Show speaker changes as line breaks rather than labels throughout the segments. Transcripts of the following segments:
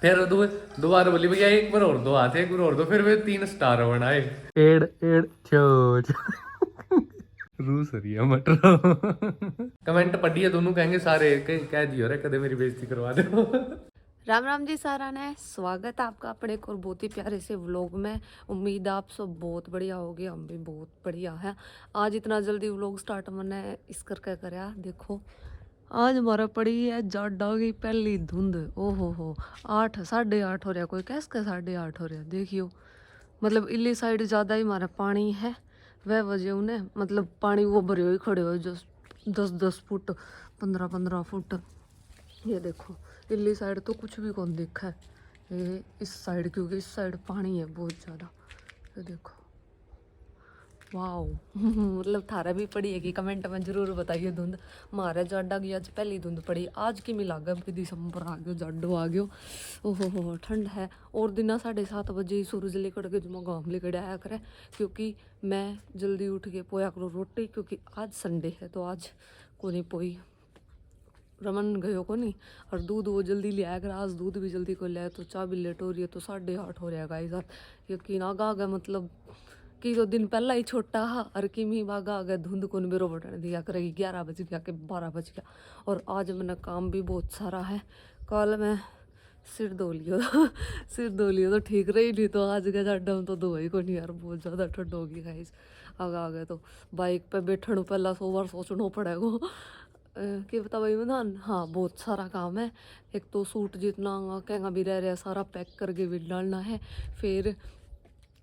फिर दोबारा बोली भैया एक बार और दो हाथ, एक बार और दो, फिर वे 3 स्टार बनाए। एड़ एड़ चोच। रूस रही है मटर। कमेंट पढ़िए दोनों कहेंगे सारे कह दियो रे कदे मेरी बेइज्जती करवा दो।
राम राम जी सारा ने स्वागत है आपका अपने एक और बहुत ही प्यारे से व्लॉग में। उम्मीद है आप सब बहुत बढ़िया होगे, हम भी बहुत बढ़िया है। आज इतना जल्दी व्लॉग स्टार्ट मैंने इस करके कराया। देखो आज हमारा पड़ी है जाडा की पहली धुंध। ओहो हो 8 साढ़े 8 हो रहा, कोई कैस का 8:30 हो रहा देखियो। मतलब इली साइड ज़्यादा ही हमारा पानी है, वह वजह उन्हें मतलब पानी वो भरे हुए खड़े हुए जो 10-10 फुट 15-15 फुट। ये देखो इली साइड तो कुछ भी कौन दिखा है, ये इस साइड क्योंकि इस साइड पानी है बहुत ज़्यादा। ये देखो वाओ। मतलब थारा भी पड़ी है कि कमेंट में जरूर बताइए। धुंध मारे जाडा की आज पहली धुंध पड़ी, आज की मिला गया भी दिसंबर आ गयो, जाडो आ गयो। ओहो हो ठंड है। और दिन 7:30 बजे सूरज लिकड़ के जुम्मा गाँव लिकड़ आया करे, क्योंकि मैं जल्दी उठ के पोया करो रोटी, क्योंकि आज संडे है तो आज को नहीं पोई रमन गयो को नहीं। और दूध वो जल्दी ले आया कर, आज दूध भी जल्दी को ले आया तो चाय भी लेट हो रही है, तो 8:30 हो रहा है गाइस। यकीन आगा आ गया मतलब कि तो दिन पहला ही छोटा हा और किमी बागा आ गया धुंध को बेरो बटन दिया करेगी। 11 बज गया कि 12 बज गया। और आज मैंने काम भी बहुत सारा है। कल मैं सिर धो लियो तो सिर धो लियो तो ठीक रही, नहीं तो आज का जाडा तो धो ही को नहीं यार, बहुत ज़्यादा ठंड होगी गाइस। आगा आ गए तो बाइक पे बैठने पहला 100 बार सोचना पड़ेगा कि बता भाई मैदान। हाँ बहुत सारा काम है। एक तो सूट जितना कहना भी रह रहा सारा पैक करके भी डालना है। फिर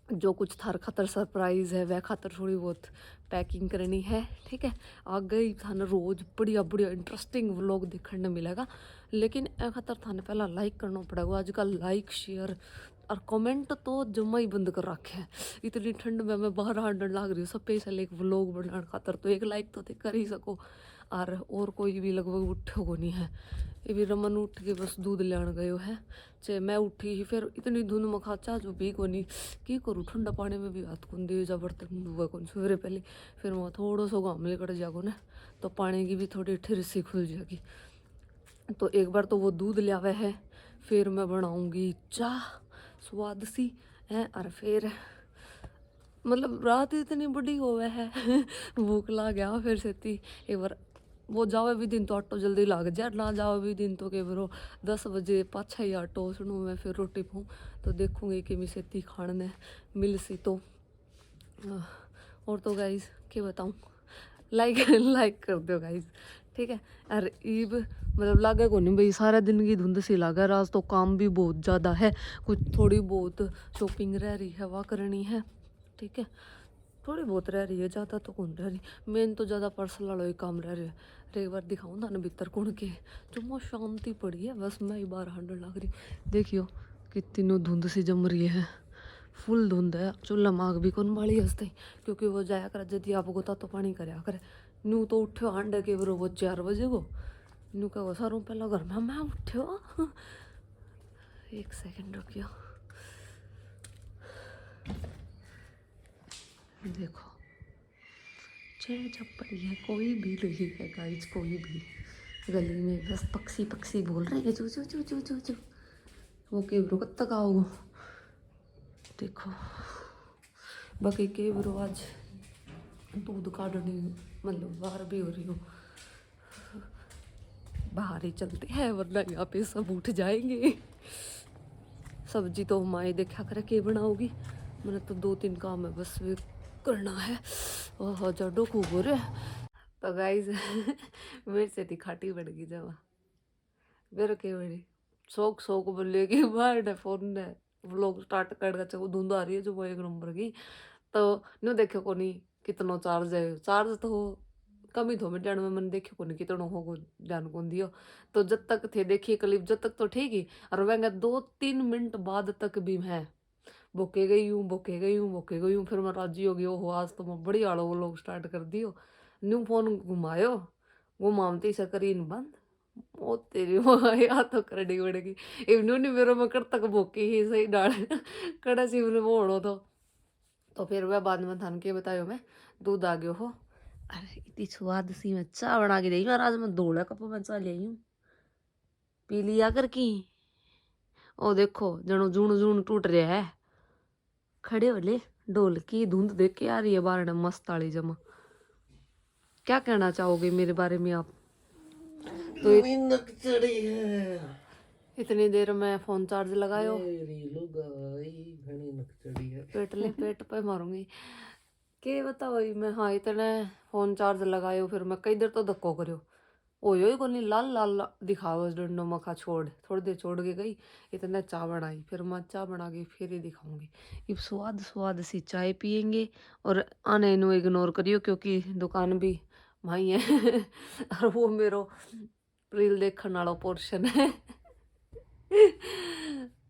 जो कुछ थार खातर सरप्राइज है वह खातर थोड़ी बहुत पैकिंग करनी है। ठीक है आगे ही थाने रोज बढ़िया बढ़िया इंटरेस्टिंग व्लॉग देखने मिलेगा, लेकिन ए खातर थाने पहला लाइक करना पड़ेगा। आजकल लाइक शेयर और कमेंट तो जमा ही बंद कर रखे हैं। इतनी ठंड में मैं बाहर हांडन लाग रही हूँ स्पेशल एक व्लॉग बनाने खातर, तो एक लाइक तो कर ही सको। और कोई भी लगभग उठो को नहीं है। ये भी रमन उठ के बस दूध लेने गयो है। चे मैं उठी ही फिर इतनी धुंध में खाचा जो भी को नहीं की करूँ, ठंडा पानी में भी हाथ कौन दे जा बर्तन डूबा कौन सवेरे पहले। फिर मैं थोड़ा सा घाम लेकर जागो ना तो पानी की भी थोड़ी ठिरसी खुल जाएगी। तो एक बार तो वो दूध लिया हुआ है, फिर मैं बनाऊंगी चाह स्वाद सी है। और फिर मतलब रात इतनी बड़ी हो गया है भूख ला गया फिर से थी। एक बार वो जावे भी दिन तो ऑटो जल्दी लाग जाए, ना जावे भी दिन तो के बरो 10 बजे पाछा ही ऑटो सुनूँ मैं फिर रोटी पाऊँ। तो देखूंगी कि मैं सेती खाने मिल सी तो। और तो गाइज क्या बताऊँ, लाइक लाइक कर दो गाइज। ठीक है और ईब मतलब लागे को नहीं भाई सारा दिन की धुंध सी लागे। आज तो काम भी बहुत ज़्यादा है, कुछ थोड़ी बहुत शॉपिंग रह रही है वह करनी है। ठीक है थोड़ी बहुत रह रही है, ज़्यादा तो कौन रह रही। मेन तो ज़्यादा पर्सनल वाला ही काम रह रहा है। अरे एक बार दिखाऊँ ना भीतर कौन के जो शांति पड़ी है, बस मैं ही बाहर हांडर लग रही। देखियो कितनी धुंध सी जम रही है, फुल धुंध है। चूल्हा माग भी कौन बाली हंसते, क्योंकि वो जाया कर यदि आप गोता तो पानी करया करे। नू तो उठ्यो हांडे के बरो वो 4 बजे को। नू कहो सारों पहला घर में मैं उठ्यो। एक सेकंड रुकियो। देखो चाहे जब पड़ी है कोई भी नहीं है गाइज, कोई भी गली में बस पक्षी पक्षी बोल रहे हैं चू चू चू चू चू चू। वो के ब्रो कब तक आओ। देखो बाकी के ब्रो आज दूध काटनी मतलब बाहर भी हो रही हो, बाहर ही चलते हैं वरना यहाँ पे सब उठ जाएंगे। सब्जी तो माए देखा करे के बनाओगी, मैंने तो 2-3 काम है बस वे करना है। ओह जडो खूब हो रहे। तो गाइज मेरे से थी खाटी पड़ गई जमा मेरे के बड़ी शौक शौक बोलेगी बाहर फोन ने व्लॉग स्टार्ट कर वो धुंध आ रही है जो वो 1 नंबर की। तो नो देखो को नहीं कितना चार्ज है, चार्ज तो कम ही थो मिनट में मैंने देखो को नहीं कितना हो ध्यान कौन दियो। तो जब तक थे देखिए क्लिप जब तक तो ठीक ही, और वह 2-3 मिनट बाद तक भी मैं बोके गई हूँ बोके गई हूँ बोके गई हूँ। फिर मैं राजी हो गई हो आज तो मैं बड़ी आड़ो वो लोग स्टार्ट कर दियो। न्यू फोन घुमायो घुमावती स्क्रीन बंद। ओ तेरी माँ या तो करनी पड़ेगी। इवनू नहीं मेरे में कर तक भोकी ही सही डाल कड़ा सी उन्हें वो होड़ो तो फिर वह बाद में थान के बतायो मैं दूध आ गयो हो। अरे इतनी स्वाद सी मैं चाय बना के दी मैं आज, मैं 2 कप में चाय ले आई हूँ पी लिया कर की। ओ देखो जनो जून जून टूट रहा है। खड़े हो ले, ढोल की धुंध देख के आ रही है बाहर मस्त वाली जमा। क्या कहना चाहोगे मेरे बारे में आप? तो
नक चढ़ी है
इतनी देर में फोन चार्ज लगायो,
मेरी लुगाई घनी नक चढ़ी है।
पेट पे मारूंगी। के बताओ भाई मैं, हाँ इतने फोन चार्ज लगायो फिर मैं कई देर तो धक्को करो। ओयो को नहीं लाल लाल दिखाओ डंडो मखा छोड़, थोड़ी देर छोड़ के गई। इतने चाय बनाई, फिर मैं चाय बना के फिर ही दिखाऊंगी। अब स्वाद स्वाद सी चाय पियेंगे और आने इन्हें इग्नोर करियो क्योंकि दुकान भी वहीं है और वो मेरो रील देखने वाला पोर्शन है।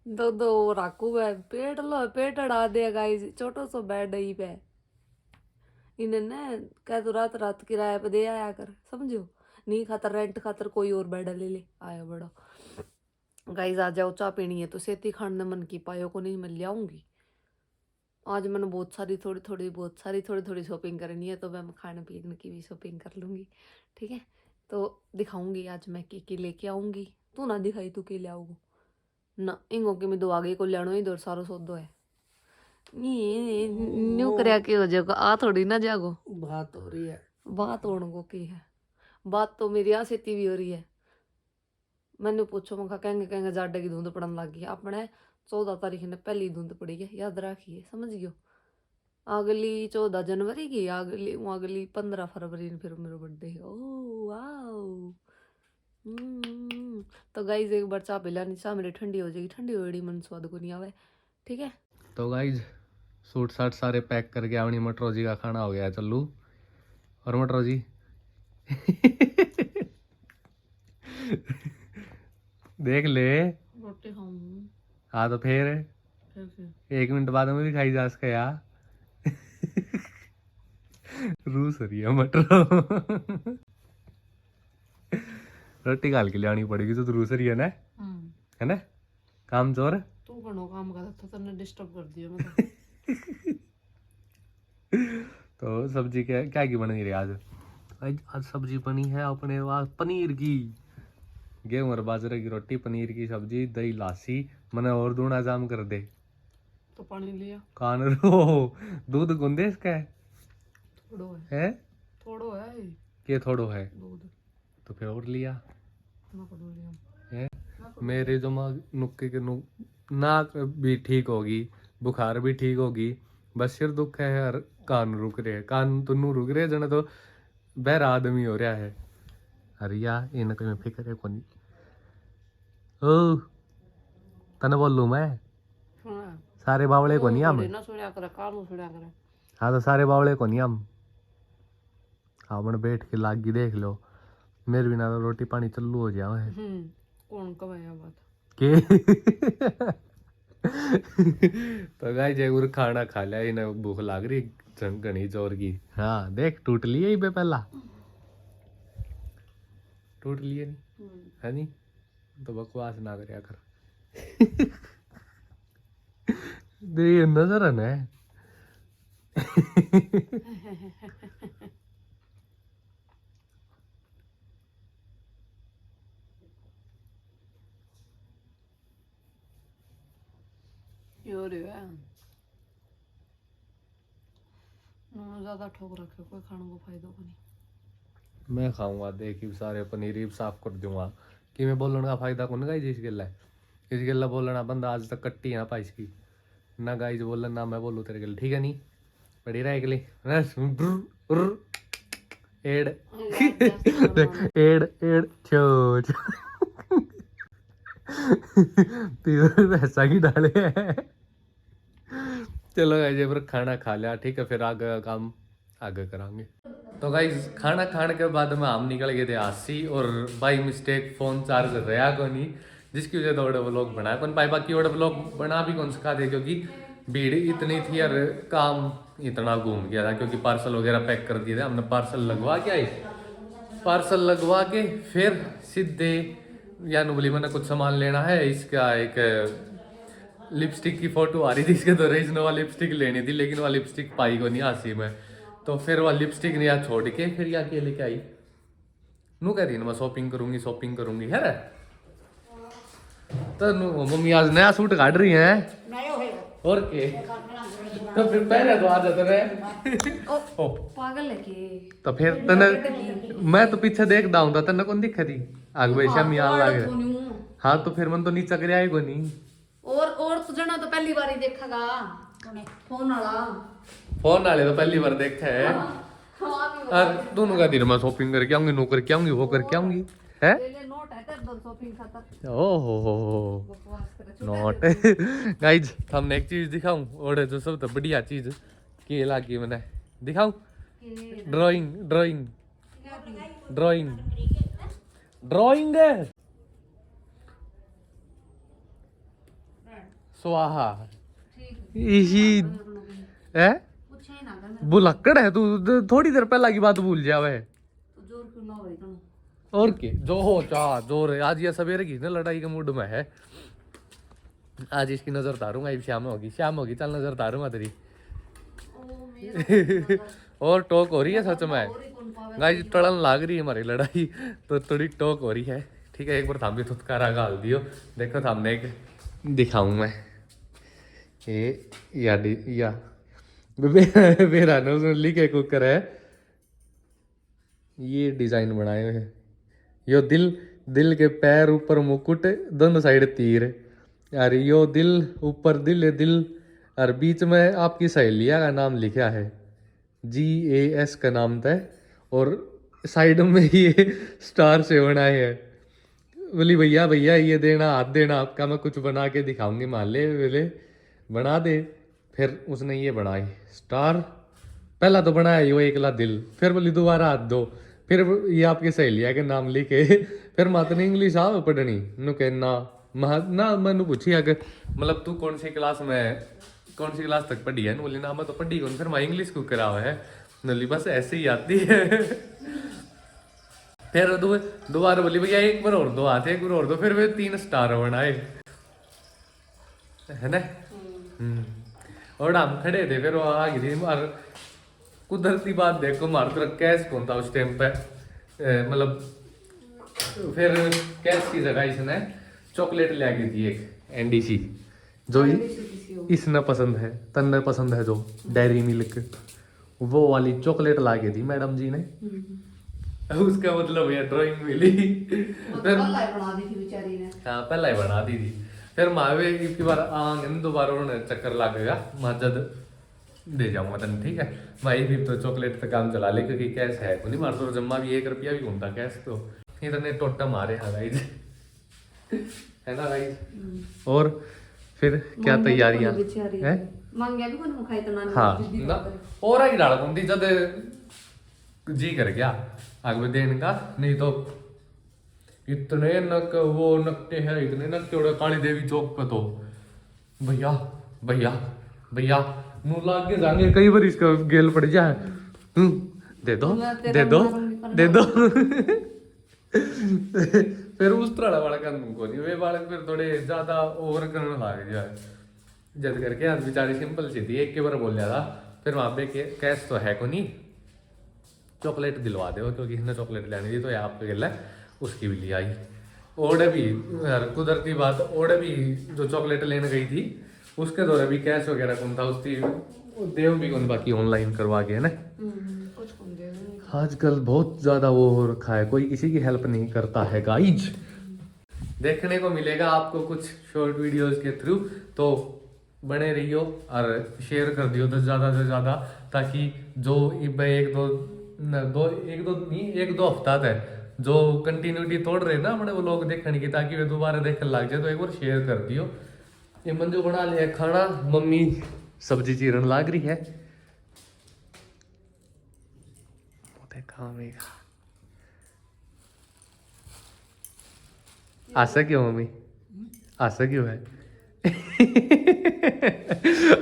दो दो राकू है, पेट लो पेट अड़ा दिया गाइस, छोटो सो बेड ही पे इन्हें न कह तो रात रात किराया पे दे आया कर, समझो नहीं खातर रेंट खातर कोई और बेड ले ले आया बड़ा। गाइस आ जाओ, चाय पीनी है तो सेती खाने मन की पायो को नहीं, मैं ले आऊंगी। आज मैंने बहुत सारी थोड़ी थोड़ी शॉपिंग करनी है तो मैं खाने पीने की भी शॉपिंग कर लूंगी, ठीक है। तो दिखाऊंगी आज मैं की लेके आऊंगी। तू ना दिखाई तू के ले आओगे ना, इंगो के मैं दो आगे को लेनो ही दो सारो सौदो है। न्यू करया के हो जाएगा आ थोड़ी ना जागो,
बात हो रही है।
बात होने को की है, बात तो मेरी यहाँ से भी हो रही है। मैंने पूछो मैं कहेंगे कहेंगे जाडे की धुंध पड़न लग गई। अपने 14 तारीख ने पहली धुंध पड़ी है, याद रखिए, समझ गयो। अगली 14 जनवरी की, अगली 15 फरवरी ने फिर मेरा बर्थडे है। Oh wow. तो गाइज एक बार चाय पिलानी, चाय मेरी ठंडी हो जाएगी, ठंडी हो मन स्वाद को नहीं आवे, ठीक है।
तो गाइज सूट साट सारे पैक करके आवनी मटरो जी का खाना हो गया चलू। और मटरो जी देख ले
रोटी खाऊंगी।
हाँ तो फिर 1 मिनट बाद में भी खाई जा सके यार। रूस रही है मटरो। रोटी खाल के लियानी पड़ेगी तो रूस रही है ना काम चोर।
तू बनो काम कर था, तने डिस्टर्ब कर दिया मैं
तो सब्जी क्या क्या की बनी रही आज? आज सब्जी बनी है अपने पास पनीर की, गेहूं और बाजरे की रोटी, पनीर की सब्जी, दही लासी। मैंने और दूना जाम कर दे
तो पानी लिया
कान रो दूध गुंदे इसका
थोड़ो
है
थोड़ो है
ये थोड़ो है
दूध
तो फिर और लिया
ना करो लिया।
है। मेरे दिमाग नुक्के के नाक भी ठीक होगी, बुखार भी ठीक होगी, बस सिर दुख है यार, कान रुक रहे, कान तो नू रुक रहे जने तो बहरा आदमी हो रहा है। अरे यार इन कोई फिक्र है कोनी। ओ तने बोलूं मैं सारे बावले को नहीं हम
ना सुनिया करे कानू सुनिया करे।
हाँ तो सारे बावले को नहीं हम हमने बैठ के लागी देख लो मेरे बिना तो रोटी पानी चल्लू हो जाओ है।
कौन कमाया बात
के तो गाय जयगुर खाना खा लिया इन्हें भूख लाग रही घनी जोर की। हाँ देख टूट लिए ही पे पहला टूट लिए नहीं है नहीं तो बकवास ना करया कर। दे नजर है ना
ज्यादा ठोक रखे कोई खाने को फायदा को नहीं।
मैं खाऊंगा देखी सारे पनीर ही साफ कर दूंगा कि मैं बोलने का फायदा कौन गाई जिस गला इस गला बोलना बंदा आज तक कट्टी है ना पाइस की ना गाइज बोलन ना मैं बोलूँ तेरे गले ठीक है नहीं बड़ी रहा अगली एड एड एड छो पैसा की डाले चलो गाइज पर खाना खा लिया ठीक है फिर आगे का काम आगे करांगे। तो गाइज खाना खाने के बाद में हम निकल गए थे आसी और बाई मिस्टेक फोन चार्ज रहा को नहीं जिसकी वजह से थोड़े व्लॉग बनाया कौन पाई बाकी थोड़े व्लॉग बना भी कौन सका थे क्योंकि भीड़ इतनी थी और काम इतना घूम गया था क्योंकि पार्सल वगैरह पैक कर दिए थे हमने पार्सल लगवा के आए पार्सल लगवा के फिर सीधे यानुबली मैंने कुछ सामान लेना है इसका एक लिपस्टिक की फोटो आ रही थी इसके तो रेजनो वाली लिपस्टिक लेनी थी लेकिन वह लिपस्टिक पाई को नहीं आसी में तो फिर वह लिपस्टिक ने यहाँ छोड़ के फिर यहाँ के लेके आई नू कह रही ना मैं शॉपिंग करूंगी है रे तनु मम्मी आज नया सूट काट रही है और के तो फिर पहले तो आ जाते रहे ओ
पागल है कि
तो फिर तने मैं तो पीछे देख दाऊं था तने कौन दिखा थी आग वैसा मी आन लागे हाँ तो फिर मन तो नीचा कर आएगा नहीं
और तू जना तो पहली बार ही देखेगा फोन
वाले तो पहली बार देखा है और दोनों का दिन मैं शॉपिंग करके आऊंगी नो करके आऊंगी वो करके आऊंगी है
नोट है तेरे दो शॉपिंग खाता
ओहो नॉट गाइज हमने एक चीज दिखाऊं और जो सब तो बढ़िया चीज के लागी मैंने दिखाऊं ड्राइंग ड्राइंग ड्राइंग ड्राइंग स्वाहा इसी है बुलक्कड़ है तू थोड़ी देर पहला की बात भूल जावे और के जो हो चाह जोर है आज ये सवेरे की ना लड़ाई के मूड में है आज इसकी नजर तारूंगा शाम होगी चल नजर तारूंगा तेरी और टोक हो रही है सच में गाइस टड़न लाग रही है हमारी लड़ाई तो थोड़ी टोक हो रही है ठीक है एक बार थाम भी थुतकारा गाल दियो देखो सामने एक दिखाऊं मैं या मेरा ना उसने लिखे कुकर है ये डिजाइन बनाए हुए हैं यो दिल के पैर ऊपर मुकुट दोनों साइड तीर यार यो दिल ऊपर दिल और बीच में आपकी सहेलिया का नाम लिखा है GAS का नाम था और साइड में ये स्टार से बनाए है बोली भैया ये देना हाथ देना आपका मैं कुछ बना के दिखाऊंगी मान ले बोले बना दे फिर उसने ये बनाई स्टार पहला तो बनाया यो एकला दिल फिर बोली दोबारा हाथ दो फिर ये आपकी सहेलिया के नाम लिखे फिर माता ने इंग्लिश आ पढ़नी नु कहना ना मैंने पूछी अगर मतलब तू कौन सी क्लास तक पढ़ी है बोली ना मैं तो पढ़ी कौन फिर मैं इंग्लिश को करा हुआ है नली बस ऐसे ही आती है फिर दोबारा बोली भैया एक बार और दो हाथ एक बार और दो फिर वे 3 स्टार बनाए है ना और हम खड़े थे फिर वो आ गई थी और कुदरती बात देखो मार तो कैश कौन था उस टाइम पे मतलब फिर कैश की जगह इसने चॉकलेट ले गई थी एक NDC जो इसने पसंद है तन्ने पसंद है जो डेयरी मिल्क वो वाली चॉकलेट ला गई थी मैडम जी ने उसका मतलब ये ड्राइंग मिली फिर हाँ पहला ही बना दी थी फिर मावे एक बार आंगे दोबारा उन्होंने चक्कर लागेगा मजद दे जाऊंगा तन ठीक है भाई भी तो चॉकलेट पे काम चला ले क्योंकि कैश है नहीं मार तो जम्मा भी 1 रुपया भी घूमता कैश तो इतने टोटा मारे हाँ गाइस है ना गाइस और फिर क्या तैयारियां हैं हाँ ना और आई डाल कौन दी जद जी कर गया आगे देने का नहीं तो इतने नक वो नकटे हैं इतने नकटे उड़े काली देवी चौक पे तो भैया मुँह लाग के जाएंगे कई बार इसका गेल पड़ जाए दे दो फिर उस तरह वाला का को नहीं वे बालक फिर थोड़े ज्यादा ओवर करने लग जाए जद करके आज बेचारी सिंपल सी थी एक के बार बोल था फिर वहां पे कैश तो है को नहीं चॉकलेट दिलवा दो क्योंकि इसने चॉकलेट लेनी थी तो ये आपके गिला उसकी भी ले आई ओडे भी कुदरती बात ओडे भी जो चॉकलेट लेने गई थी उसके दौरे भी कैश वगैरह कौन था उसकी देव भी कौन बाकी ऑनलाइन करवा के ना आजकल बहुत ज्यादा वो हो रखा है कोई किसी की हेल्प नहीं करता है गाइज देखने को मिलेगा आपको कुछ शॉर्ट वीडियोस के थ्रू तो बने रहियो और शेयर कर दियो तो ज्यादा से ज्यादा ताकि जो एक दो हफ्ता तक जो कंटिन्यूटी तोड़ रहे ना अपने वो लोग देखने की ताकि वे दोबारा देखने लग जाए तो एक बार शेयर कर दियो ये मंजू बना लिया खाना मम्मी सब्जी चीरन लाग रही है आशा क्यों मम्मी आशा क्यों है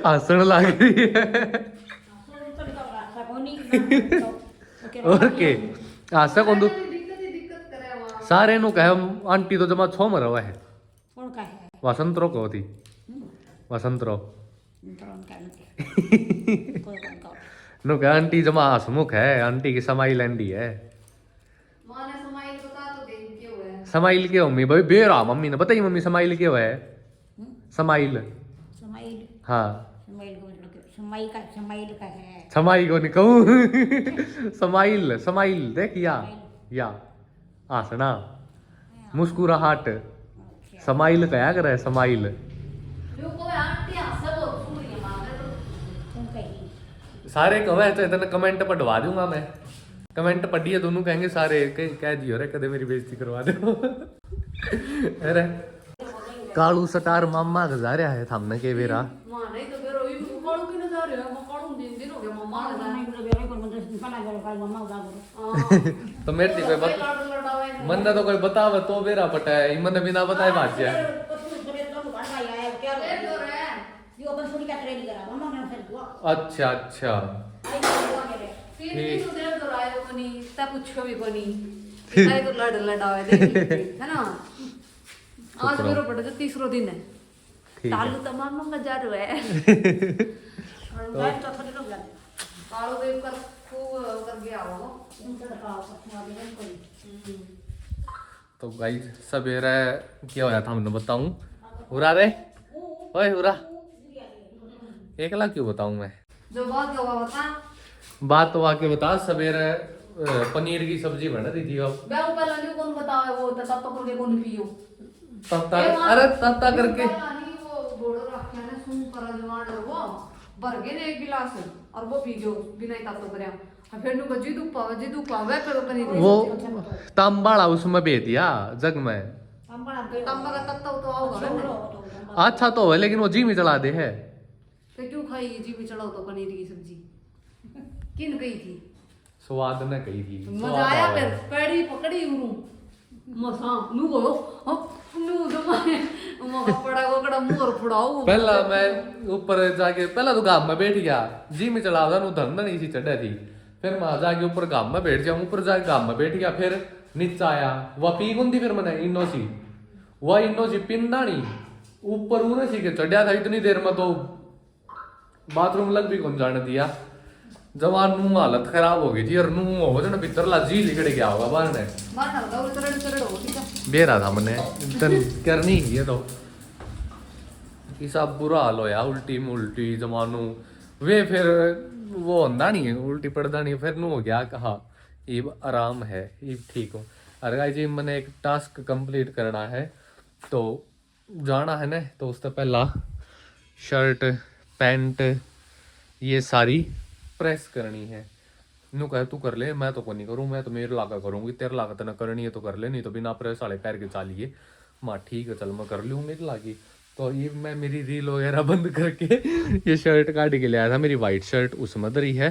आसन लाग रही है और के आशा कौन दो सारे नु कहे आंटी तो जमा छो मरवा है वसंतरो को थी वसंतरो नु कहे आंटी जमा हसमुख है आंटी की समाई लैंडी है समाइल के मम्मी भाई बेरा मम्मी ने बताई मम्मी समाइल के है समाइल
समाइल
हाँ
समाइल को मतलब समाइल का है
समाई को नहीं कहूँ समाइल समाइल देख या आसना मुस्कुराहट समाइल कया करे समाइल
तुम कही
सारे कहे तो इतने कमेंट पढ़वा दूंगा मैं कमेंट पढ़िए दोनों कहेंगे सारे कह दियो रे कदे मेरी बेइज्जती करवा दो अरे कालू सटार मामा का जा रहा है थामने के बेरा
नहीं तो फिर वही कालू की नजर है कालू दिन हो गया मम्मा
मां नहीं बोले बेरे को मतलब पला गयो का मम्मा उदा करो
तो मेरे कोई बता मन तो कोई बतावे तो बेरा पटा है मन बिना बताए बात है
जो अपन सुनी का ट्रेनिंग करा मम्मा ने फिर दुआ
अच्छा अच्छा
आई दुआ करे
फिर भी तो देर तो आयो कोनी ता कुछ भी कोनी इतना तो लड़ लड़ावे दे है ना आज मेरा बड़ा जो तीसरा दिन है तालू तमाम मजा रहा है
और गाय तो थोड़ी लोग जाते
कालू देव कर खूब कर गया हो
उनसे बताओ अच्छा भी नहीं कोई
तो गाइस सवेरा क्या होया था हमने बताऊं उरा रे ओए उरा एकला क्यों बताऊं मैं
जो बात हुआ बता
बात तो आके बता सवेरे पनीर की सब्जी बन रही थी अब
मैं ऊपर लगी कौन बतावे वो तब तो करके कौन पियो
तत्ता अरे तत्ता करके
वो बोलो रखा ने सुन कर जवान वो भर गए ने एक गिलास और वो पी गयो बिना ही तब तो करया फिर नु जिदू पावे पर पनीर
वो तांबाड़ा उसमें बेच दिया जग में
हम बड़ा
तंबा का तत्ता तो आओगा ना
अच्छा तो है लेकिन वो जी में चला दे है
तो क्यों खाई जी में चढ़ाओ तो पनीर की सब्जी किन गई थी
स्वाद न कही थी
मजा आया फिर पैड़ी पकड़ी उरू मसा नु गयो नु दमाए मगा पड़ा वो कड़ा मुंह फुड़ाओ
पहला मैं ऊपर जाके पहला तो गांव में बैठ गया जी में चला था नु धंधा नहीं सी चढ़ा थी फिर मैं जाके ऊपर गांव में बैठ जाऊं ऊपर जाके गांव में बैठ गया फिर नीचे आया वह पी गुंदी फिर मैंने इनो सी वह इनो सी पिंदा नहीं ऊपर उन्हें सी के चढ़िया था इतनी देर में तो बाथरूम लग भी कौन जाने दिया जवान नू हालत खराब हो गई थी और नू हो जाना भीतर ला जी लिकड़ गया होगा बाहर ने
मारना लगा वो तरड़ हो ठीक है
बेरा था मैंने तन करनी ये तो सब बुरा हाल होया उल्टी जमानू वे फिर वो होंदा नहीं उल्टी पड़दा नहीं फिर नू हो गया कहा इब आराम है इब ठीक हो अरे गाइस जी मैंने एक टास्क कंप्लीट करना है तो जाना है ना तो उससे पहला शर्ट पैंट ये सारी प्रेस करनी है नू कहे तू कर ले मैं तो कोई नहीं करूँ मैं तो मेरे लागा करूँगी तेरे लागा तो ना करनी है तो कर ले नहीं तो बिना प्रेस वाले पैर के चालिए माँ ठीक है चल मैं कर लूँ मेरी लागी तो ये मैं मेरी रील वगैरह बंद करके ये शर्ट काट के ले आया था मेरी वाइट शर्ट उसमें दरी है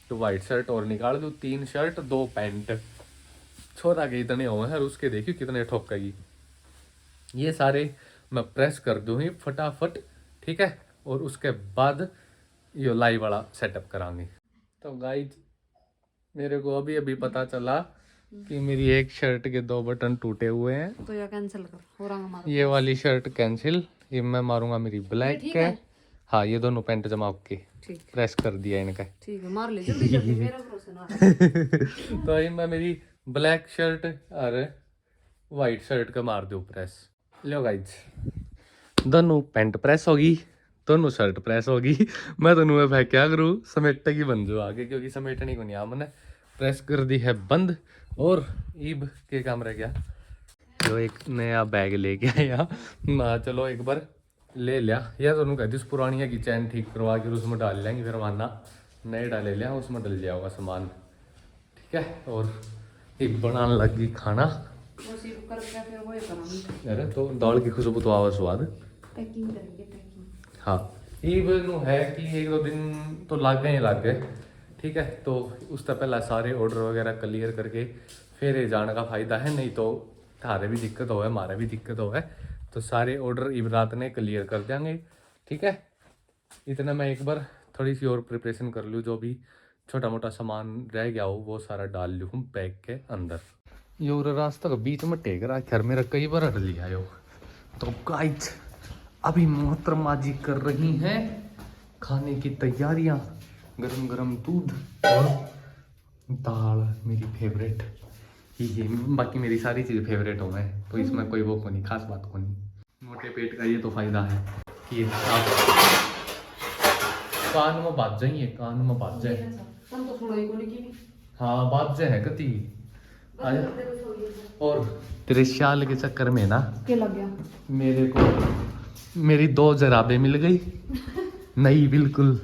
तो वाइट शर्ट और निकाल दूँ 3 शर्ट 2 पैंट छोरा के इतने हुए हैं और उसके देखियो कितने ठोकेगी ये सारे मैं प्रेस कर दूँ फटाफट ठीक है और उसके बाद ये लाइव वाला सेटअप करांगे तो गाइज मेरे को अभी अभी पता चला कि मेरी एक शर्ट के 2 बटन टूटे हुए हैं
तो या कैंसिल कर हो रहा हमारा
ये वाली शर्ट कैंसिल ये मैं मारूंगा मेरी ब्लैक है हाँ ये दोनों पैंट जमा के
ठीक
प्रेस कर दिया इनका
ठीक है मार ले जल्दी जल्दी मेरा भरोसा ना
तो ये मैं मेरी ब्लैक शर्ट और वाइट शर्ट का मार दो प्रेस लो गाइज दोनों पैंट प्रेस होगी दोनों शर्ट प्रेस होगी मैं तो नुए भाई क्या करूँ समेटे की बन जो आगे क्योंकि समेटने को नहीं आ मैंने प्रेस कर दी है बंद और ईब के काम रह गया जो एक नया बैग लेके आया ना चलो एक बार ले लिया या तो कहती उस पुरानी की चैन ठीक करवा के उसमें डाल लेंगे फिर वरना नए डाले लिया उसमें डल जाएगा सामान ठीक है और एक बनाने लगी खाना
बस ये कर फिर वो करांगे
अरे तो दाल की खुशबू तो आवा स्वाद
पैकिंग करेंगे पैकिंग
हाँ ईब नु है कि 1-2 दिन तो लागे ही लागे ठीक है तो उससे पहला सारे ऑर्डर वगैरह क्लियर करके फिर ये जाने का फायदा है नहीं तो थारे भी दिक्कत हो है हमारे भी दिक्कत हो है तो सारे ऑर्डर ईब रात ने क्लियर कर देंगे ठीक है इतना मैं एक बार थोड़ी सी और प्रिपरेशन कर लूँ जो भी छोटा मोटा सामान रह गया हो वो सारा डाल लूँ बैग के अंदर यो रास्ता का बीच में टेक रहा खैर मेरा कई बार हट लिया यो तो गाइस अभी मोहतरमा जी कर रही हैं खाने की तैयारियां गरम गरम दूध और दाल मेरी फेवरेट ही बाकी मेरी सारी चीज़ फेवरेट हो गए, तो इसमें कोई वो को नहीं, खास बात को नहीं। मोटे पेट का ये तो फायदा है कि आप कान में बात जाइए, कान में बात जाए।
हम तो थोड़ा ही को नहीं
हाँ बात जाए है कति। और तेरे शाल के चक्कर में ना
क्या लग गया
मेरे को मेरी 2 जराबें मिल गई नई बिल्कुल,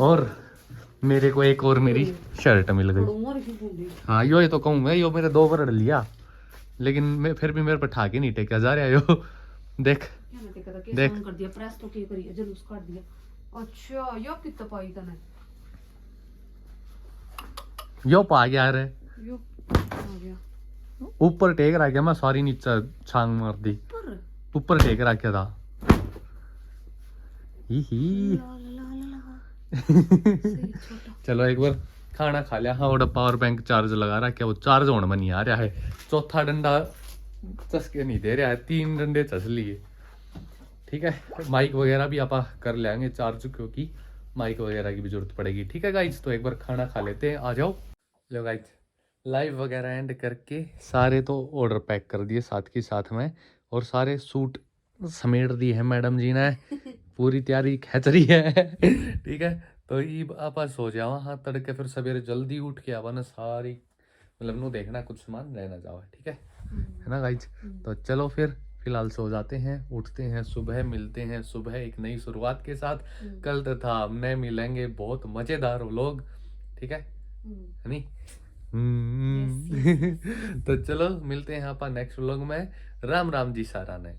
और मेरे को एक और मेरी शर्ट मिल गई। हाँ यो ये तो कहूँगा, यो मेरे 2 वर्ड लिया, लेकिन मैं फिर भी मेरे पर ठाके नहीं टेका जा रहा यो। देख देख
कर दिया प्रेस तो क्या करिए, जुलूस कर दिया। अच्छा यो कितना पाई तने
यो पा गया रे,
यो आ गया
ऊपर टेक रखा मैं, सारी नीचे छांग मार दी,
पर
ऊपर टेक रखा था। ही चलो एक बार खाना खा लिया। हाँ वो पावर बैंक चार्ज लगा रखा, वो चार्ज होने में नहीं आ रहा है। चौथा डंडा चसके नहीं दे रहा है, 3 डंडे चस लिए। ठीक है, माइक वगैरह भी आप कर लेंगे चार्ज, क्योंकि माइक वगैरह की भी जरूरत पड़ेगी। ठीक है गाइज, तो एक बार खाना खा लेते हैं, आ जाओ। लो गाइज, लाइव वगैरह एंड करके सारे तो ऑर्डर पैक कर दिए साथ के साथ में, और सारे सूट समेट दिए हैं मैडम जी ने, पूरी तैयारी खींच रही है। ठीक है, तो ये आप सो जाओ। हाँ तड़के फिर सवेरे जल्दी उठ के आवा ना, सारी मतलब नो देखना कुछ सामान रहना जाओ। ठीक है ना गाइज, तो चलो फिर फिलहाल सो जाते हैं, उठते हैं सुबह, मिलते हैं सुबह एक नई शुरुआत के साथ। कल तथा हमने मिलेंगे बहुत मजेदार व्लॉग। ठीक है नहीं? तो चलो मिलते हैं आप नेक्स्ट व्लॉग में। राम राम जी सारा ने।